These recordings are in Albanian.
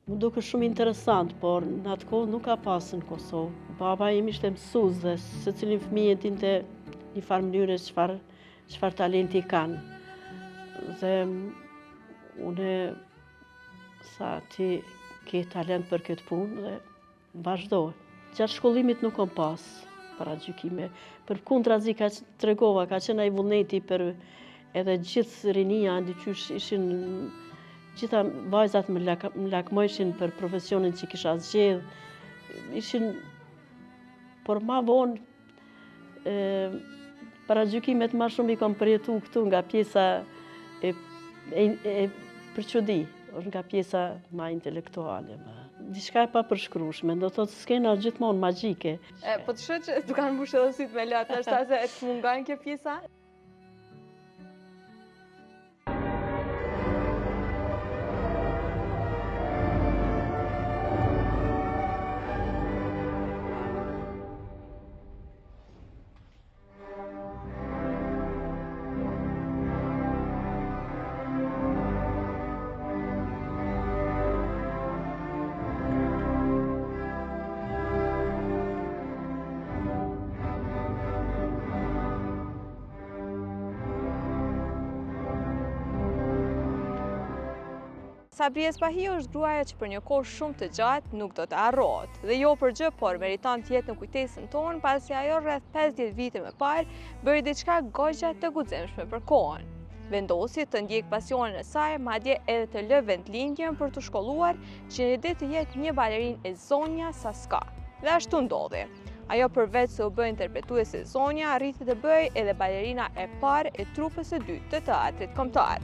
Më duke shumë interesant, por në atë kohë nuk ka pasë në Kosovë. Baba im ishte mësues dhe secilin fëmijë e dinte një farë mënyre çfarë talenti kanë. Dhe une sa ti ke talent për këtë punë dhe vazhdo. Gjatë shkollimit nuk kom pas paragjykime. Përkundrazi ka tregova, ka qenë ai vullneti për edhe gjithë rinia, ndiqysh ishin gjitha vajzat më lakmojshin për profesionin që kisha zgjedh. Ishin, por ma vonë paragjykimet ma shumë i kom përjetu këtu nga pjesa e përqudi, nga pjesa ma intelektuale. Diçka e pa përshkrueshme, do thotë s'kena gjithmonë magjike. Po të shoh që dukan mbush edhe syt me latë, është se të mungon kjo pjesa? Sabri Espahi është gruaja që për një kohë shumë të gjatë nuk do të harrohet. Dhe jo për gjë, por meriton të jetë në kujtesën tonë, pasi ajo rreth 50 vite më parë bëri diçka goxha të guximshme për kohën. Vendosi të ndjek pasionin e saj, madje edhe të lë vendlindjen për të shkolluar që një ditë të jetë një balerinë e zonja sa s'ka. Dhe ashtu ndodhi. Ajo përveç se u bë interpretuese zonja, arriti të bëjë edhe balerina e parë e trupës së dytë të teatrit kombëtar.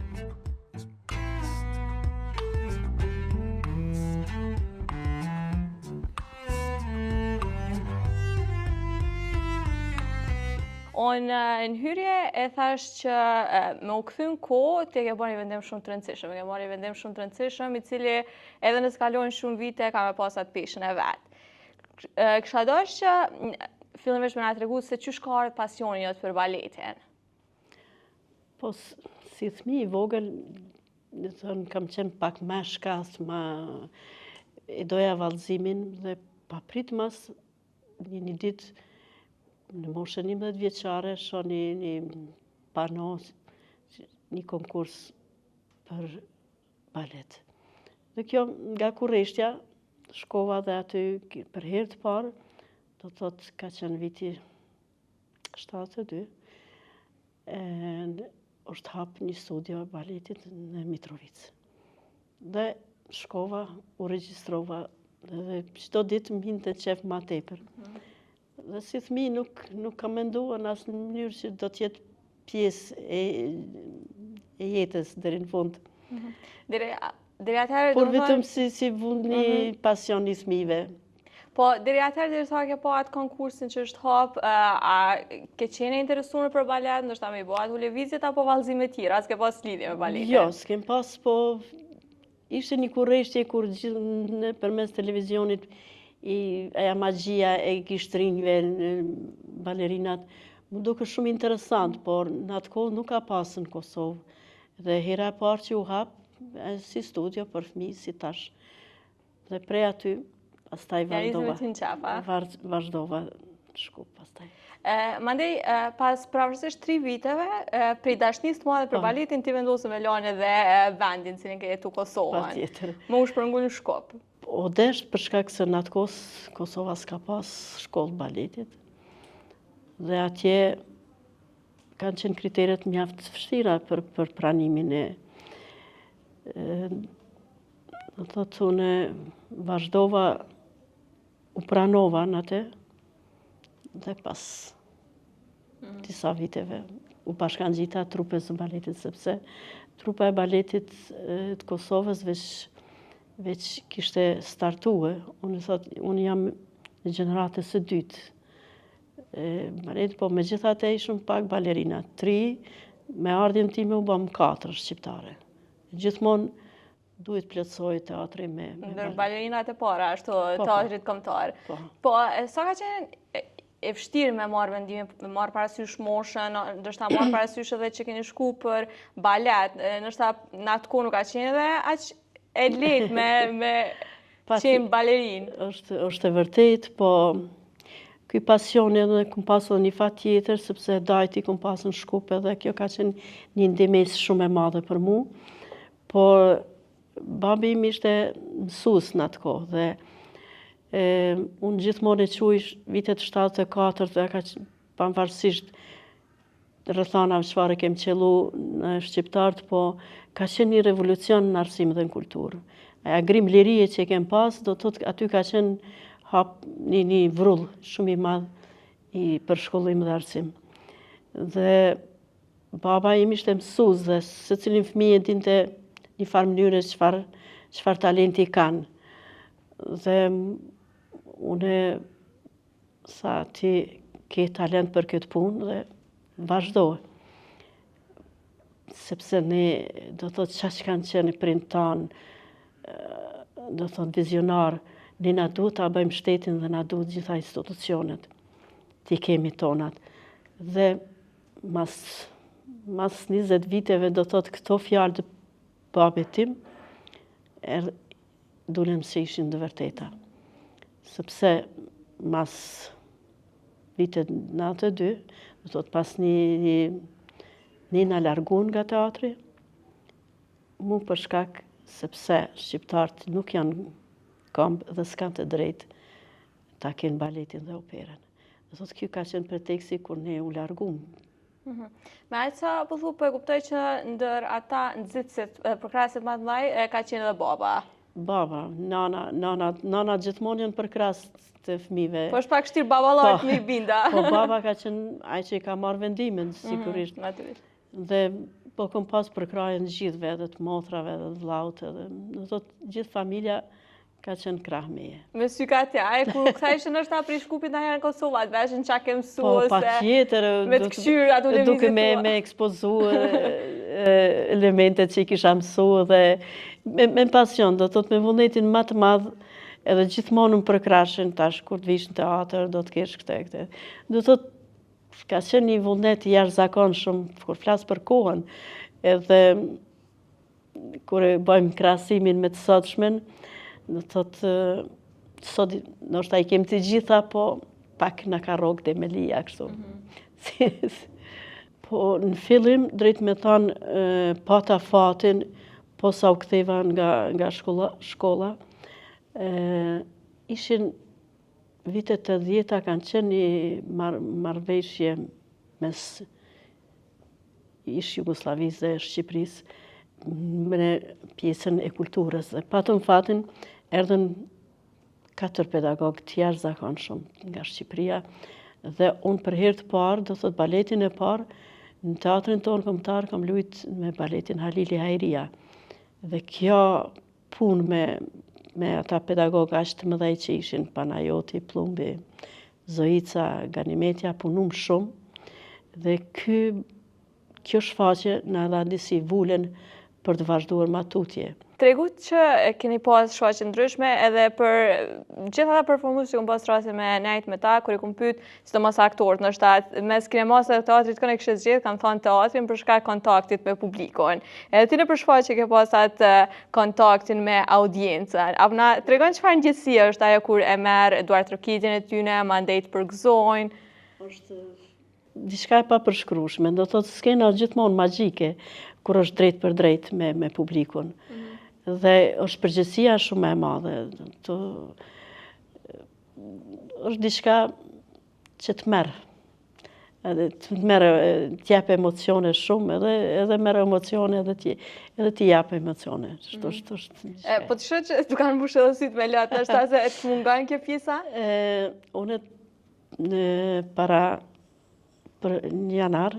Unë në hyrje e thash që me u kthy në kohë ti ke bërë një vendim shumë të rëndësishëm, ke marrë një vendim shumë të rëndësishëm i cili edhe nëse kalojnë shumë vite ka me pas atë peshën e vet. Kisha dashur që fillimisht më na tregu se çu ka ardhur pasioni jot për baletin. Po si fëmijë i vogël, do të thënë kam qenë pak më shkas, e doja vallëzimin dhe papritmas një ditë në moshën 11 vjeçare shoh një pano, një konkurs për balet. Dhe kjo nga Kurreshtja, shkova dhe aty për herë të parë, do thotë ka qenë viti 72, është hap një studio baletit në Mitrovic. Dhe shkova, u regjistrova dhe çdo ditë më hinte qef ma tepër. Dhe si fëmijë nuk kam menduar në asnjë mënyrë që do të jetë pjesë e jetës deri në fund. Deri atëherë por vetëm si një pasion i fëmijëve. Po deri atëherë deri sa ke pa atë konkursin që është hap, a ke qenë interesuar për balet, ndoshta më i bëhat ulëvizjet apo vallëzime të tjera, s'ke pas lidhje me baletin? Jo, s'kem pas, po ishte një kurreshtje kur gjithë përmes televizionit aja magjia e gishtrinë balerinat, më duke shumë interesant, por në atë kohë nuk ka pasë në Kosovë. Dhe hera e parë që u hap, si studio për fëmijë, si tash. Dhe prej aty, pastaj vazhdova shku pastaj. Mandej, pas pravarësisht 3 viteve, prej dasnisë të madhe për baletin, ti vendosë me lanë edhe vendin, cilin ke jetu Kosovën. Patjetër. Më u shpërngull në Shkop. O desht për shkak se në atë kohë Kosova s'ka pas shkollë baletit. Dhe atje kanë qenë kriteret mjaft vështira për pranimin e. Do thotë unë vazhdova, u pranova në atë, dhe pas disa viteve u bashkangjita trupes së baletit, sepse trupa e baletit të Kosovës veç kishte startue. Unë jam në gjeneratës së dytë. Baletit, po me gjithate ishëm pak balerina. 3, me ardhjen time u bëm 4 shqiptare. Gjithmonë duhet plotësoj teatri me ndër balerinat e para, ashtu teatrit kombëtar. Po, sa ka qenë e vështirë me marrë vendimin, me marrë parasysh moshën, ndoshta marrë parasysh edhe që keni shku për balet, ndoshta në atë kohë nuk ka qenë edhe aq e lehtë me qenë balerin. është e vërtet, po ky pasion edhe kum pasur një fat tjetër, sepse dajti kum pasur në Shkup edhe kjo ka qenë një ndemes shumë e madhe për mu, por babi im ishte mësues në atë kohë dhe unë gjithmonë e quaj vitet 74 dhe ka pavarësisht rrethonave çfarë kem qellu në shqiptarët, po ka qenë një revolucion në arsim dhe në kulturë. Aja grim lirie që kem pas, do të thotë aty ka qenë hap një vrull shumë i madh për shkollim dhe arsim. Dhe baba im ishte mësues dhe secilin fëmijë dinte një farë mënyre çfarë talenti kanë. Dhe une sa ti ke talent për këtë punë dhe vazhdo. Sepse ne do të thotë çka kanë qenë prind tanë, do të thotë vizionar, ne na duhet ta bëjmë shtetin dhe na duhet gjitha institucionet. Ti kemi tonat. Dhe mas 20 viteve do të thotë këto fjalë të babit tim dulem se ishin të vërteta. Sepse mas vitet 92, do të thotë pas një na largun nga teatri, mu për shkak sepse shqiptarët nuk janë këmbë dhe s'kan të drejtë ta kenë baletin dhe operën. Do thotë kjo ka qenë preteksti kur ne u largum. Me aq sa po e kuptoj që ndër ata nxitësit përkrasit më të mëdhej ka qenë edhe baba. Baba, nana gjithmonë janë përkras të fëmijëve. Po është pak vështirë baballojt më i binda. Po baba ka qenë ai që i ka marrë vendimin, sigurisht. Natyrisht. Dhe po kom pas përkrajen gjithëve, edhe të motrave, edhe të vllaut, edhe do thotë gjithë familja ka qenë krah meje. Me sy ka tja, kur ktheheshin ndoshta prej Shkupit ndonjëherë në Kosovë, atë veshin çka ke mësuar. Po patjetër, me të kqyr ato lëvizje. Duke me ekspozuar elementet që i kisha mësuar dhe me pasion, do thotë me vullnetin më të madh, edhe gjithmonë më përkrashin tash kur të vish në teatr, do të kesh këtë. Do thotë ka qenë një vullnet i jashtëzakonshëm kur flas për kohën, edhe kur e bëjmë krahasimin me të sotshmen, do thotë sot ndoshta i kem të gjitha, po pak na ka rrogë dhe me lija kështu. Po në fillim drejt me thonë pata fatin, po sa u ktheva nga shkolla, ishin vitet të 10-ta kanë qenë një marrëveshje mes ish Jugosllavisë dhe Shqipërisë në pjesën e kulturës. Dhe patëm fatin, erdhën 4 pedagogë të jashtëzakonshëm nga Shqipëria dhe unë për herë të parë, do thotë baletin e parë, në teatrin tonë kombëtar kam luajt me baletin Halili Hajria. Dhe kjo punë me ata pedagogë aq të mëdhej që ishin, Panajoti, Plumbi, Zoica, Ganimetja, punum shumë dhe kjo shfaqje na dha disi vulen për të vazhduar matutje. Tregu që keni pas shfaqje ndryshme edhe për gjithë ata performues që kanë pas rasti me nejt me ta, kur i kam pyet sidomos aktorët, ndoshta mes kinemas dhe teatrit kanë kishë zgjedh, kanë thënë teatrin për shkak kontaktit me publikun. Edhe ti në shfaqje ke pas atë kontaktin me audiencën. Apo na tregon çfarë ngjësi është ajo kur e merr Eduard Trokitin e tyne, mandej të përgëzojnë? Është diçka e papërshkrueshme, do thotë skena gjithmonë magjike kur është drejt për drejt me publikun. Dhe është përgjegjësia shumë e madhe. Është diçka që të merr. Edhe të merr, t'jap emocione shumë, edhe merr emocione edhe t'i jap emocione. Po të shoh që tu kanë mbushur edhe syt me latë, është se të mungon kjo pjesa? Unë në para për një janar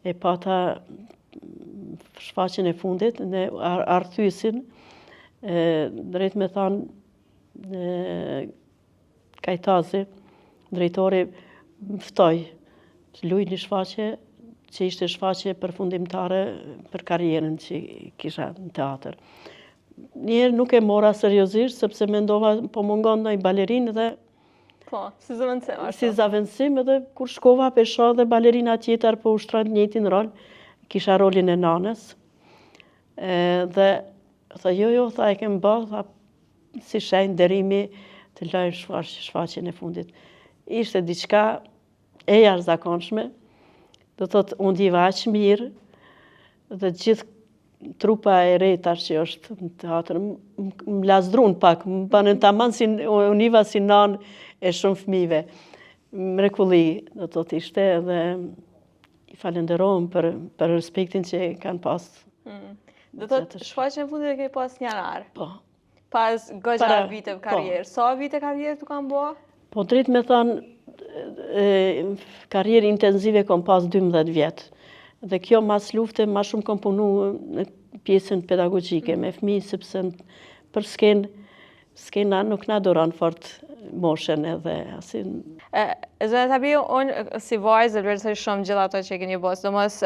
e pata shfaqjen e fundit në Arthysin, drejt me thonë Kajtazi, drejtori më ftoi të luaj një shfaqje që ishte shfaqje përfundimtare për karrierën që kisha në teatr. Njëherë nuk e mora seriozisht sepse mendova po mungon ndonjë balerinë dhe si zaventsim. Si zaventsim, edhe kur shkova pesha dhe balerina tjetër po ushtron të njëjtin rol, kisha rolin e nanës. Dhe tha jo, tha e kem bë, tha si shenjë derimi të lojë shfaqjen e fundit. Ishte diçka e jashtëzakonshme, do thotë unë ndjeva aq mirë dhe gjithë trupa e re tash që është në teatr më lazdrun pak, më banën tamam si univa si nanë e shumë fëmijëve. Mrekulli, do thotë ishte dhe i falenderojmë për respektin që kanë pas. Do thotë shfaqjen e fundit e keni pas në janar. Po. Pas goxha viteve karrierë. Sa vite karrierë tu kanë bua? Po drejt me thënë, karrierë intenzive kom pas 12 vjetë. Dhe kjo mas lufte, ma shumë kom punu në pjesën pedagogjike me fëmijë, sepse për skena nuk na doron fort moshën edhe asin. Zona Sabri, unë si vajzë vlerësoj shumë gjithë ato që keni bërë. Domos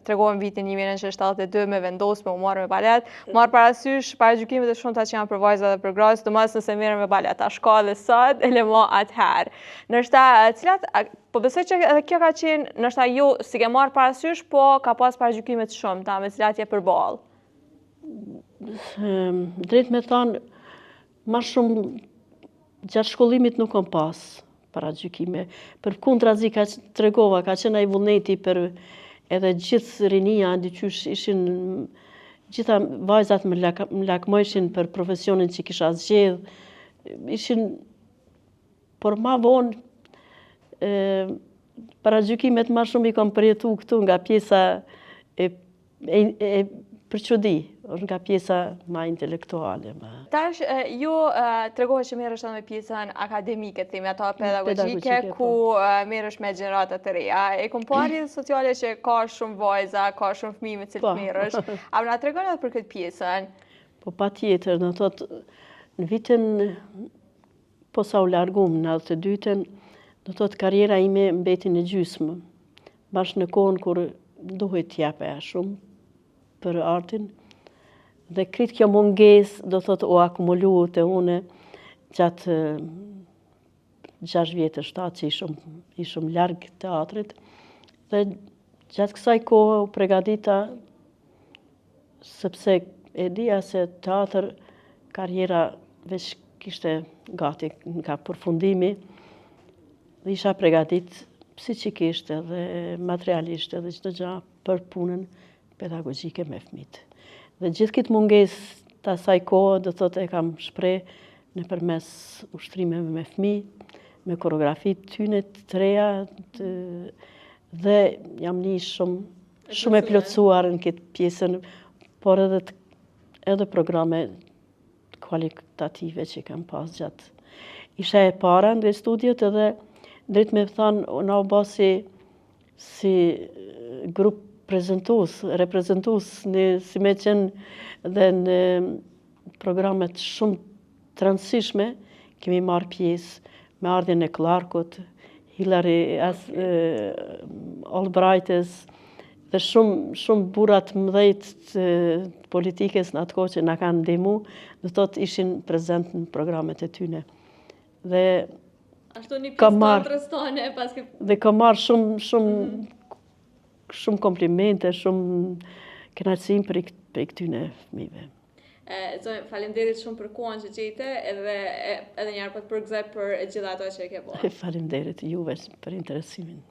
tregohem vitin 1972 me vendos me u marrë me balet, marrë parasysh paragjykimet e shumta që janë për vajza dhe për grasë, domos nëse merrem me balet, a shka dhe sot, e le ma atëherë. Nështë cilat, po besoj që edhe kjo ka qenë, nështë jo si ke marrë parasysh, po ka pas paragjykimet shumta me cilat je përballë. Drejt me thënë, ma shumë gjatë shkollimit nuk kom pas paragjykime. Për kundrazi ka tregova, ka qenë ai vullneti për edhe gjithë rinia, ndiqysh ishin gjitha vajzat më lakmojshin për profesionin që kisha zgjedh. Ishin, por ma vonë, paragjykimet ma shumë i kom përjetu këtu nga pjesa e për çudi, nga pjesa ma intelektuale. Tash, ju tregohet që merresh edhe me pjesën akademike, themi ato pedagogjike, ku merresh me gjeneratat e reja. E kom parë sociale që ka shumë vajza, ka shumë fëmijë me cilët merresh. A na tregon edhe për këtë pjesën? Po patjetër, do thotë në vitin posa u largum në 92-ën, do thotë karriera ime mbeti në gjysmë. Bashkë në kohën kur duhet t'jape shumë për artin, dhe kritë kjo munges, do thotë, o akumulu të une gjatë 6 vjetë 7 që ishëm largë teatrit, dhe gjatë kësaj kohë u pregadita, sepse e dija se teatr karriera veç kishte gati nga përfundimi, dhe isha pregadit psikikisht dhe materialisht dhe çdo gjë për punën pedagogjike me fëmijët. Dhe gjithë këtë munges të asaj kohë, do thotë e kam shpreh nëpërmes ushtrimeve me fëmijë, me koreografi tyne të reja, dhe jam një shumë e plotësuar në këtë pjesën, por edhe programe kualitative që kam pas gjatë. Isha e para në studiot edhe drejt me thënë, na u bë si grup reprezentues si me qenë dhe në programet shumë të kemi marrë pjesë me ardhjen e Clarkut, Hillary Albrightes dhe shumë burrat mëdhejt të politikës në atë kohë që na kanë ndihmu, do thotë ishin prezent në programet e tyne. Dhe ashtu një pjesë të antrestane paske. Dhe kam marrë shumë komplimente, shumë kënaqësi për këtyne fëmijëve. Zonjë, faleminderit shumë për kohën që gjete edhe njëherë për përgëzoj për gjithë ato që e ke bërë. Faleminderit juve për interesimin.